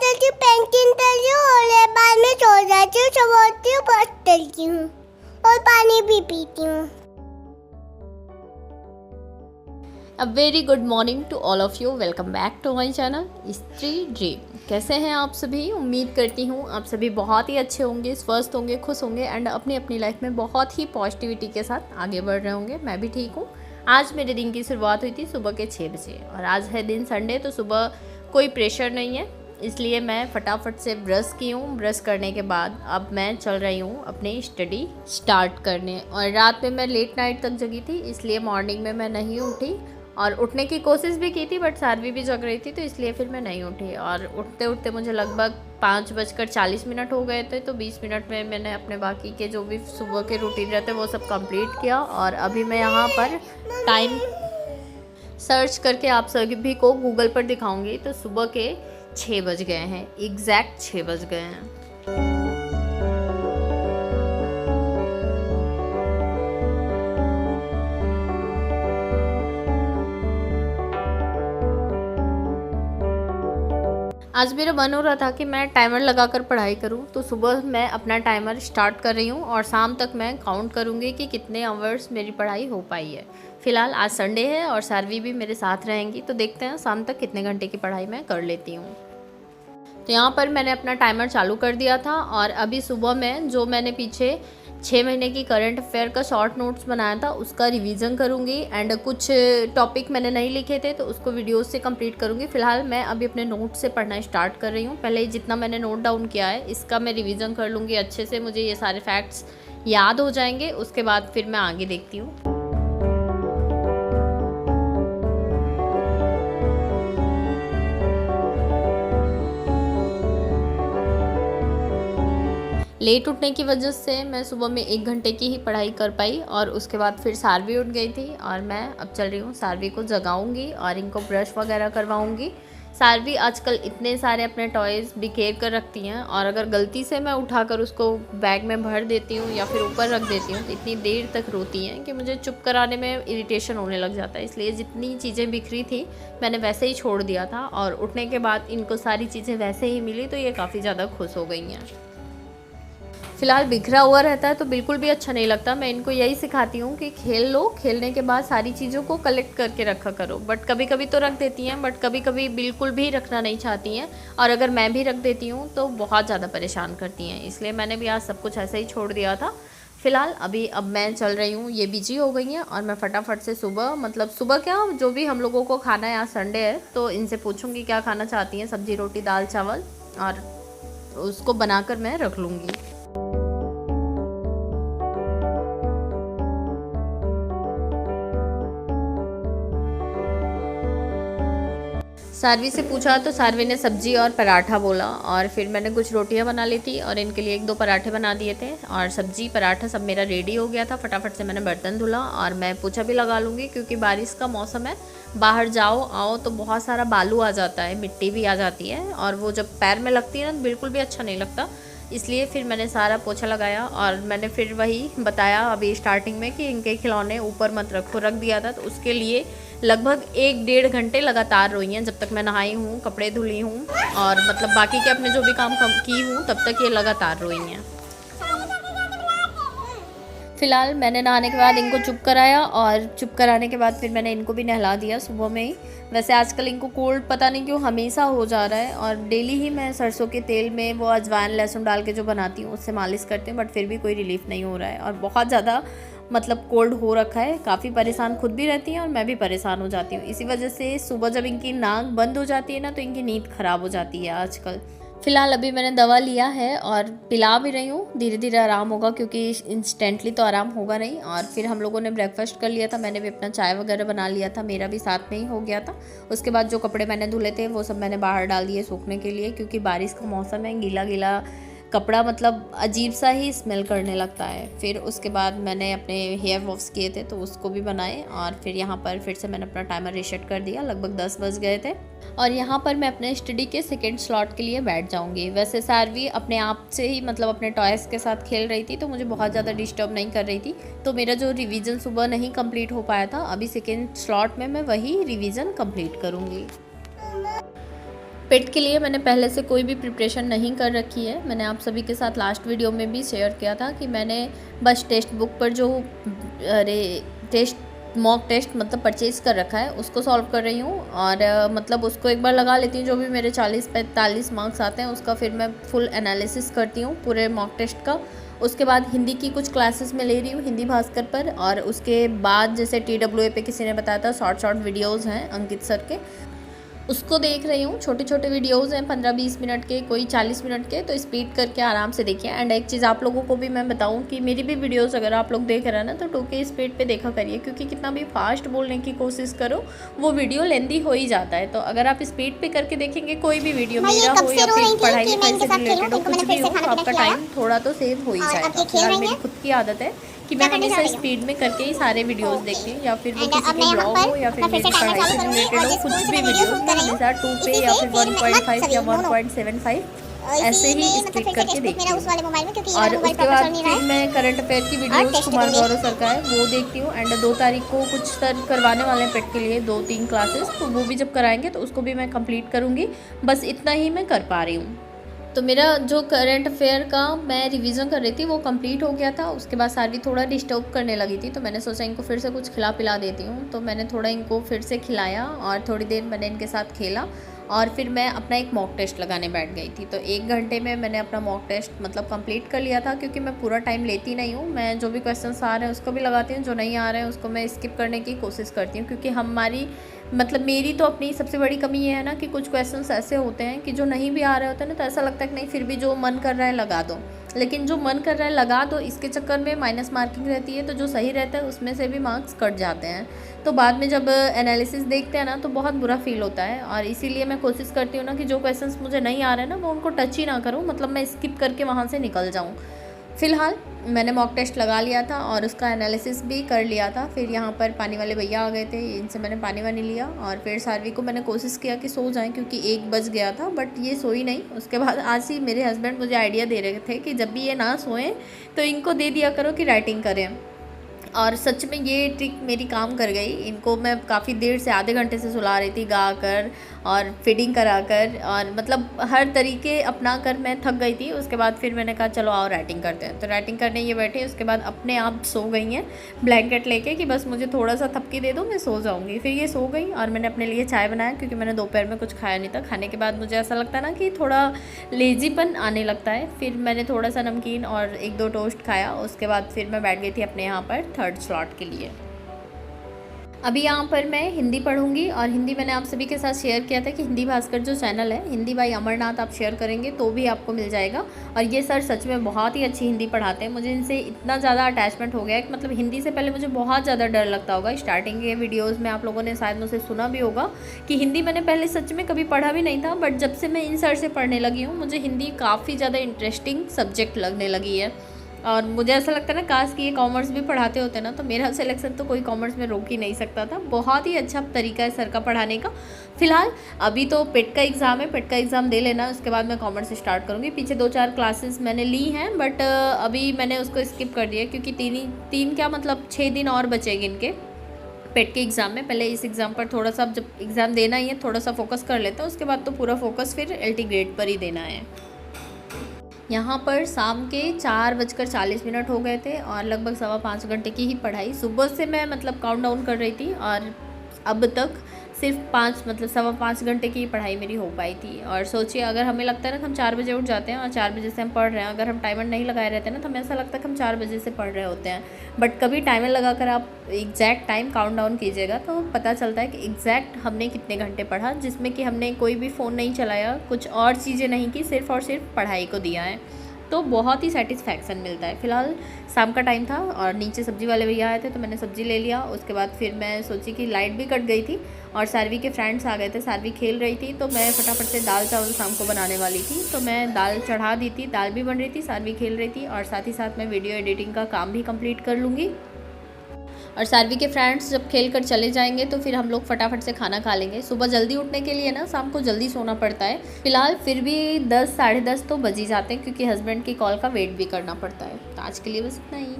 चलती हूँ, पेंटिंग करती हूँ और बाद में सो जाती हूँ, सुबह उठती हूँ, बस चलती हूँ और पानी भी पीती हूँ। A very good morning to all of you. Welcome back to my channel Stree dream. कैसे हैं आप सभी? उम्मीद करती हूँ आप सभी बहुत ही अच्छे होंगे, स्वस्थ होंगे, खुश होंगे एंड अपनी अपनी लाइफ में बहुत ही पॉजिटिविटी के साथ आगे बढ़ रहे होंगे। मैं भी ठीक हूँ। आज मेरे दिन की शुरुआत हुई थी सुबह के 6 बजे और आज है दिन संडे, तो सुबह कोई प्रेशर नहीं है, इसलिए मैं फटाफट से ब्रश की हूँ। ब्रश करने के बाद अब मैं चल रही हूँ अपनी स्टडी स्टार्ट करने। और रात में मैं लेट नाइट तक जगी थी, इसलिए मॉर्निंग में मैं नहीं उठी और उठने की कोशिश भी की थी, बट सारवी भी जग रही थी, तो इसलिए फिर मैं नहीं उठी। और उठते उठते मुझे लगभग 5:40 हो गए थे, तो 20 मिनट में मैंने अपने बाकी के जो भी सुबह के रूटीन रहते वो सब कंप्लीट किया। और अभी मैं यहाँ पर टाइम सर्च करके आप सभी को गूगल पर दिखाऊंगी। तो सुबह के 6 बज गए हैं, एग्जैक्ट 6 बज गए हैं। आज मेरा मन हो रहा था कि मैं टाइमर लगाकर पढ़ाई करूं, तो सुबह मैं अपना टाइमर स्टार्ट कर रही हूं और शाम तक मैं काउंट करूंगी कि कितने आवर्स मेरी पढ़ाई हो पाई है। फ़िलहाल आज संडे है और सारवी भी मेरे साथ रहेंगी, तो देखते हैं शाम तक कितने घंटे की पढ़ाई मैं कर लेती हूँ। तो यहाँ पर मैंने अपना टाइमर चालू कर दिया था और अभी सुबह में जो मैंने पीछे 6 महीने की करंट अफेयर का शॉर्ट नोट्स बनाया था उसका रिवीजन करूँगी एंड कुछ टॉपिक मैंने नहीं लिखे थे तो उसको वीडियोस से कंप्लीट करूँगी। फ़िलहाल मैं अभी अपने नोट से पढ़ना स्टार्ट कर रही हूँ। पहले जितना मैंने नोट डाउन किया है इसका मैं रिवीजन कर लूँगी अच्छे से, मुझे ये सारे फैक्ट्स याद हो जाएंगे। उसके बाद फिर मैं आगे देखती हूँ। लेट उठने की वजह से मैं सुबह में 1 घंटे की ही पढ़ाई कर पाई और उसके बाद फिर सारवी उठ गई थी और मैं अब चल रही हूँ सारवी को जगाऊंगी और इनको ब्रश वगैरह करवाऊंगी। सारवी आजकल इतने सारे अपने टॉयज़ बिखेर कर रखती हैं और अगर गलती से मैं उठाकर उसको बैग में भर देती हूँ या फिर ऊपर रख देती हूँ तो इतनी देर तक रोती हैं कि मुझे चुप कराने में इरिटेशन होने लग जाता है। इसलिए जितनी चीज़ें बिखरी थी मैंने वैसे ही छोड़ दिया था और उठने के बाद इनको सारी चीज़ें वैसे ही मिली, तो ये काफ़ी ज़्यादा खुश हो गई हैं। फ़िलहाल बिखरा हुआ रहता है तो बिल्कुल भी अच्छा नहीं लगता। मैं इनको यही सिखाती हूँ कि खेल लो, खेलने के बाद सारी चीज़ों को कलेक्ट करके रखा करो। बट कभी कभी तो रख देती हैं, बट कभी कभी बिल्कुल भी रखना नहीं चाहती हैं और अगर मैं भी रख देती हूँ तो बहुत ज़्यादा परेशान करती हैं। इसलिए मैंने भी आज सब कुछ ऐसे ही छोड़ दिया था। फ़िलहाल अब मैं चल रही हूँ, ये बिजी हो गई हैं और मैं फटाफट से सुबह क्या जो भी हम लोगों को खाना है, आज संडे है तो इनसे पूछूँगी क्या खाना चाहती हैं, सब्ज़ी रोटी दाल चावल, और उसको बनाकर मैं रख लूँगी। सारवी से पूछा तो सारवी ने सब्जी और पराठा बोला और फिर मैंने कुछ रोटियां बना ली थी और इनके लिए 1-2 पराठे बना दिए थे और सब्जी पराठा सब मेरा रेडी हो गया था। फटाफट से मैंने बर्तन धुला और मैं पोछा भी लगा लूँगी क्योंकि बारिश का मौसम है। बाहर आओ तो बहुत सारा बालू आ जाता है, मिट्टी भी आ जाती है और वो जब पैर में लगती है ना तो बिल्कुल भी अच्छा नहीं लगता। इसलिए फिर मैंने सारा पोछा लगाया और मैंने फिर वही बताया अभी स्टार्टिंग में कि इनके खिलौने ऊपर मत रखो, रख दिया था। तो उसके लिए लगभग 1-1.5 घंटे लगातार रोई हैं, जब तक मैं नहाई हूँ, कपड़े धुली हूँ और मतलब बाकी के अपने जो भी काम की हूँ तब तक ये लगातार रोई हैं। फ़िलहाल मैंने नहाने के बाद इनको चुप कराया और चुप कराने के बाद फिर मैंने इनको भी नहला दिया सुबह में ही। वैसे आजकल इनको कोल्ड पता नहीं क्यों हमेशा हो जा रहा है और डेली ही मैं सरसों के तेल में वो अजवाइन लहसुन डाल के जो बनाती हूँ उससे मालिश करती हूँ, बट फिर भी कोई रिलीफ नहीं हो रहा है और बहुत ज़्यादा मतलब कोल्ड हो रखा है। काफ़ी परेशान खुद भी रहती हैं और मैं भी परेशान हो जाती हूँ। इसी वजह से सुबह जब इनकी नाक बंद हो जाती है ना तो इनकी नींद ख़राब हो जाती है आजकल। फ़िलहाल अभी मैंने दवा लिया है और पिला भी रही हूँ, धीरे धीरे आराम होगा क्योंकि इंस्टेंटली तो आराम होगा नहीं। और फिर हम लोगों ने ब्रेकफास्ट कर लिया था, मैंने भी अपना चाय वगैरह बना लिया था, मेरा भी साथ में ही हो गया था। उसके बाद जो कपड़े मैंने धुले थे वो सब मैंने बाहर डाल दिए सूखने के लिए क्योंकि बारिश का मौसम है, गीला गीला कपड़ा मतलब अजीब सा ही स्मेल करने लगता है। फिर उसके बाद मैंने अपने हेयर वॉश किए थे तो उसको भी बनाए और फिर यहाँ पर फिर से मैंने अपना टाइमर रीसेट कर दिया। लगभग 10 बज गए थे और यहाँ पर मैं अपने स्टडी के सेकंड स्लॉट के लिए बैठ जाऊँगी। वैसे सारवी अपने आप से ही मतलब अपने टॉयज़ के साथ खेल रही थी तो मुझे बहुत ज़्यादा डिस्टर्ब नहीं कर रही थी, तो मेरा जो रिवीजन सुबह नहीं कंप्लीट हो पाया था अभी सेकेंड स्लॉट में मैं वही रिवीजन कंप्लीट करूँगी। पेट के लिए मैंने पहले से कोई भी प्रिपरेशन नहीं कर रखी है। मैंने आप सभी के साथ लास्ट वीडियो में भी शेयर किया था कि मैंने बस टेक्स्ट बुक पर जो मॉक टेस्ट मतलब परचेज़ कर रखा है उसको सॉल्व कर रही हूँ, और मतलब उसको एक बार लगा लेती हूँ। जो भी मेरे 40-45 मार्क्स आते हैं उसका फिर मैं फुल एनालिसिस करती हूँ पूरे मॉक टेस्ट का। उसके बाद हिंदी की कुछ क्लासेस में ले रही हूँ हिंदी भास्कर पर, और उसके बाद जैसे TWA पे किसी ने बताया था शॉर्ट वीडियोज़ हैं अंकित सर के, उसको देख रही हूँ। छोटे छोटे वीडियोज़ हैं 15-20 मिनट के, कोई 40 मिनट के, तो स्पीड करके आराम से देखिए। एंड एक चीज़ आप लोगों को भी मैं बताऊँ कि मेरी भी वीडियोज़ अगर आप लोग देख रहे हैं ना तो 2K स्पीड पे देखा करिए, क्योंकि कितना भी फास्ट बोलने की कोशिश करो वो वीडियो लेंदी हो ही जाता है। तो अगर आप स्पीड पे करके देखेंगे कोई भी वीडियो मेरा हो या फिर पढ़ाई लिखाई से रिलेटेड हो कुछ भी हो, तो आपका टाइम थोड़ा तो सेव हो ही जाएगा। फिलहाल मेरी खुद की आदत है कि मैं हमेशा स्पीड में करके ही सारे वीडियोस देखती हूँ, या फिर वो किसी के ब्लॉग हो या फिर मेरी पढ़ाई से रिलेटेड हो, कुछ भी वीडियो मैं हमेशा 2 पे या फिर 1.5 या 1.75 ऐसे ही स्पीड करके देखती हूँ। और उसके बाद फिर मैं करंट अफेयर की वीडियोस कुमार गौरव सर का है वो देखती हूँ। एंड 2 तारीख को कुछ सर करवाने वाले हैं पेट के लिए 2-3 क्लासेस, तो वो भी जब कराएंगे तो उसको भी मैं कंप्लीट करूँगी। बस इतना ही मैं कर पा रही हूँ। तो मेरा जो करंट अफेयर का मैं रिवीजन कर रही थी वो कंप्लीट हो गया था। उसके बाद सारी थोड़ा डिस्टर्ब करने लगी थी, तो मैंने सोचा इनको फिर से कुछ खिला पिला देती हूँ। तो मैंने थोड़ा इनको फिर से खिलाया और थोड़ी देर मैंने इनके साथ खेला, और फिर मैं अपना एक मॉक टेस्ट लगाने बैठ गई थी। तो 1 घंटे में मैंने अपना मॉक टेस्ट मतलब कंप्लीट कर लिया था, क्योंकि मैं पूरा टाइम लेती नहीं हूँ। मैं जो भी क्वेश्चंस आ रहे हैं उसको भी लगाती हूँ, जो नहीं आ रहे हैं उसको मैं स्किप करने की कोशिश करती हूँ। क्योंकि हमारी मतलब मेरी तो अपनी सबसे बड़ी कमी ये है ना कि कुछ क्वेश्चंस ऐसे होते हैं कि जो नहीं भी आ रहे होते हैं ना, तो ऐसा लगता है कि नहीं फिर भी जो मन कर रहा है लगा दो। लेकिन जो मन कर रहा है लगा दो, इसके चक्कर में माइनस मार्किंग रहती है, तो जो सही रहता है उसमें से भी मार्क्स कट जाते हैं। तो बाद में जब एनालिसिस देखते हैं ना तो बहुत बुरा फील होता है। और इसीलिए मैं कोशिश करती हूँ ना कि जो क्वेश्चंस मुझे नहीं आ रहे हैं ना वो उनको टच ही ना करूँ, मतलब मैं स्किप करके वहाँ से निकल जाऊँ। फ़िलहाल मैंने मॉक टेस्ट लगा लिया था और उसका एनालिसिस भी कर लिया था। फिर यहाँ पर पानी वाले भैया आ गए थे, इनसे मैंने पानी वानी लिया, और फिर सारवी को मैंने कोशिश किया कि सो जाएं क्योंकि 1 बज गया था, बट ये सोई नहीं। उसके बाद आज ही मेरे हस्बैंड मुझे आइडिया दे रहे थे कि जब भी ये ना सोएं तो इनको दे दिया करो कि राइटिंग करें, और सच में ये ट्रिक मेरी काम कर गई। इनको मैं काफ़ी देर से आधे घंटे से सुला रही थी गा कर और फीडिंग करा कर, और मतलब हर तरीके अपना कर मैं थक गई थी। उसके बाद फिर मैंने कहा चलो आओ राइटिंग करते हैं, तो राइटिंग करने ये बैठे। उसके बाद अपने आप सो गई हैं ब्लैंकेट लेके कि बस मुझे थोड़ा सा थपकी दे दो मैं सो जाऊँगी। फिर ये सो गई और मैंने अपने लिए चाय बनाया, क्योंकि मैंने दोपहर में कुछ खाया नहीं था। खाने के बाद मुझे ऐसा लगता है ना कि थोड़ा लेजीपन आने लगता है। फिर मैंने थोड़ा सा नमकीन और 1-2 टोस्ट खाया। उसके बाद फिर मैं बैठ गई थी अपने यहाँ पर 3rd स्लॉट के लिए। अभी यहाँ पर मैं हिंदी पढ़ूंगी, और हिंदी मैंने आप सभी के साथ शेयर किया था कि हिंदी भास्कर जो चैनल है हिंदी बाई अमरनाथ आप शेयर करेंगे तो भी आपको मिल जाएगा। और ये सर सच में बहुत ही अच्छी हिंदी पढ़ाते हैं। मुझे इनसे इतना ज़्यादा अटैचमेंट हो गया है कि मतलब हिंदी से पहले मुझे बहुत ज़्यादा डर लगता होगा। स्टार्टिंग के वीडियोज़ में आप लोगों ने शायद मुझसे सुना भी होगा कि हिंदी मैंने पहले सच में कभी पढ़ा भी नहीं था, बट जब से मैं इन सर से पढ़ने लगी हूँ मुझे हिंदी काफ़ी ज़्यादा इंटरेस्टिंग सब्जेक्ट लगने लगी है। और मुझे ऐसा लगता है ना काश कि ये कॉमर्स भी पढ़ाते होते ना तो मेरा सिलेक्शन तो कोई कॉमर्स में रोक ही नहीं सकता था। बहुत ही अच्छा तरीका है सर का पढ़ाने का। फ़िलहाल अभी तो पेट का एग्ज़ाम है, पेट का एग्ज़ाम दे लेना, उसके बाद मैं कॉमर्स स्टार्ट करूँगी। पीछे 2-4 क्लासेस मैंने ली हैं, बट अभी मैंने उसको स्किप कर दिया क्योंकि 3 क्या मतलब 6 दिन और बचेंगे इनके पेट के एग्ज़ाम में। पहले इस एग्ज़ाम पर थोड़ा सा, जब एग्ज़ाम देना ही है थोड़ा सा फोकस कर लेता हूँ, उसके बाद तो पूरा फोकस फिर LT ग्रेड पर ही देना है। यहाँ पर शाम के 4:40 हो गए थे और लगभग 5.25 घंटे की ही पढ़ाई। सुबह से मैं मतलब काउंट डाउन कर रही थी और अब तक सिर्फ 5.25 घंटे की पढ़ाई मेरी हो पाई थी। और सोचिए अगर हमें लगता है ना कि हम 4 बजे उठ जाते हैं और 4 बजे से हम पढ़ रहे हैं, अगर हम टाइमर नहीं लगाए रहते हैं ना तो हमें ऐसा लगता है कि हम 4 बजे से पढ़ रहे होते हैं। बट कभी टाइमर लगाकर आप एग्जैक्ट टाइम काउंट डाउन कीजिएगा तो पता चलता है कि एग्जैक्ट हमने कितने घंटे पढ़ा, जिसमें कि हमने कोई भी फ़ोन नहीं चलाया, कुछ और चीज़ें नहीं की, सिर्फ और सिर्फ पढ़ाई को दिया है। तो बहुत ही सेटिस्फैक्शन मिलता है। फ़िलहाल शाम का टाइम था और नीचे सब्ज़ी वाले भैया आए थे तो मैंने सब्ज़ी ले लिया। उसके बाद फिर मैं सोची कि लाइट भी कट गई थी और सारवी के फ्रेंड्स आ गए थे, सारवी खेल रही थी, तो मैं फटाफट से दाल चावल शाम को बनाने वाली थी। तो मैं दाल चढ़ा दी थी, दाल भी बन रही थी, सारवी खेल रही थी और साथ ही साथ मैं वीडियो एडिटिंग का काम भी कंप्लीट कर लूँगी। और सारवी के फ्रेंड्स जब खेल कर चले जाएंगे तो फिर हम लोग फटाफट से खाना खा लेंगे। सुबह जल्दी उठने के लिए ना शाम को जल्दी सोना पड़ता है। फिलहाल फिर भी 10 साढ़े 10 तो बज ही जाते हैं क्योंकि हस्बैंड की कॉल का वेट भी करना पड़ता है। तो आज के लिए बस इतना ही।